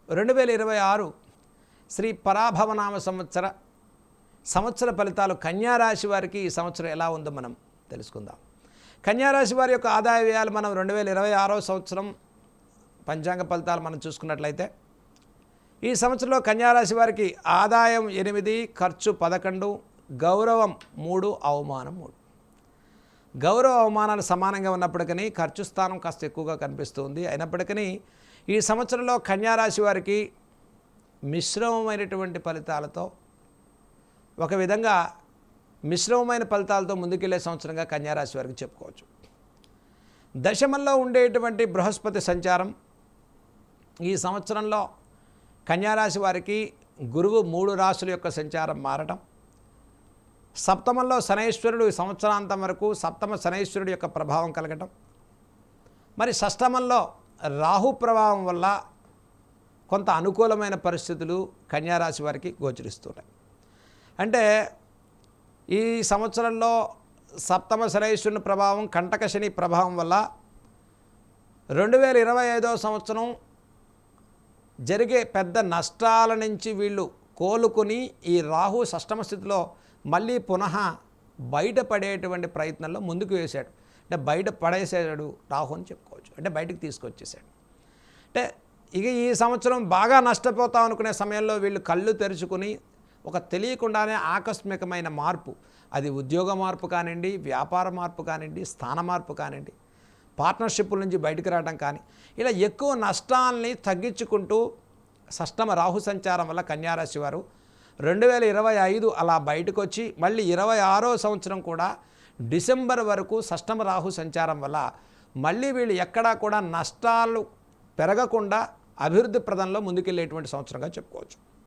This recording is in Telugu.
2026 శ్రీ పరాభవనామ సంవత్సర ఫలితాలు కన్యారాశి వారికి ఈ సంవత్సరం ఎలా ఉందో మనం తెలుసుకుందాం. కన్యారాశి వారి యొక్క ఆదాయ వ్యయాలు మనం 2026 సంవత్సరం పంచాంగ ఫలితాలు మనం చూసుకున్నట్లయితే ఈ సంవత్సరంలో కన్యారాశి వారికి ఆదాయం 8, ఖర్చు 11, గౌరవం 3, అవమానం 3. గౌరవ అవమానాలు సమానంగా ఉన్నప్పటికీ ఖర్చు స్థానం కాస్త ఎక్కువగా కనిపిస్తుంది. అయినప్పటికీ ఈ సంవత్సరంలో కన్యారాశి వారికి మిశ్రమమైనటువంటి ఫలితాలతో, ఒక విధంగా మిశ్రమమైన ఫలితాలతో ముందుకెళ్లే సంవత్సరంగా కన్యారాశి వారికి చెప్పుకోవచ్చు. దశమంలో ఉండేటువంటి బృహస్పతి సంచారం ఈ సంవత్సరంలో కన్యారాశి వారికి గురువు 3 రాశుల యొక్క సంచారం మారటం, సప్తమంలో శనైశ్వరుడు సంవత్సరాంతం వరకు సప్తమ శనైశ్వరుడు యొక్క ప్రభావం కలగటం, మరి షష్టమంలో రాహు ప్రభావం వల్ల కొంత అనుకూలమైన పరిస్థితులు కన్యారాశి వారికి గోచరిస్తున్నాయి. అంటే ఈ సంవత్సరంలో సప్తమ శనైశ్వరుని ప్రభావం, కంటక శని ప్రభావం వల్ల 2025 సంవత్సరం జరిగే పెద్ద నష్టాల నుంచి వీళ్ళు కోలుకొని ఈ రాహు షష్టమ స్థితిలో మళ్ళీ పునః బయటపడేటువంటి ప్రయత్నంలో ముందుకు వేశాడు. అంటే బయట పడేసాడు రాహు అని చెప్పుకోవచ్చు. అంటే బయటకు తీసుకొచ్చేసాడు. అంటే ఇక ఈ సంవత్సరం బాగా నష్టపోతాం అనుకునే సమయంలో వీళ్ళు కళ్ళు తెరుచుకుని ఒక తెలియకుండానే ఆకస్మికమైన మార్పు, అది ఉద్యోగ మార్పు కానివ్వండి, వ్యాపార మార్పు కానివ్వండి, స్థాన మార్పు కానివ్వండి, పార్ట్నర్షిప్ల నుంచి బయటకు రావడం కానీ, ఇలా ఎక్కువ నష్టాలని తగ్గించుకుంటూ షష్టమ రాహు సంచారం వల్ల కన్యారాశి వారు 2025 అలా బయటకు వచ్చి మళ్ళీ 26వ సంవత్సరం కూడా డిసెంబర్ వరకు షష్టమ రాహు సంచారం వల్ల మళ్ళీ వీళ్ళు ఎక్కడా కూడా నష్టాలు పెరగకుండా అభివృద్ధి ప్రదంలో ముందుకెళ్ళేటువంటి సంవత్సరంగా చెప్పుకోవచ్చు.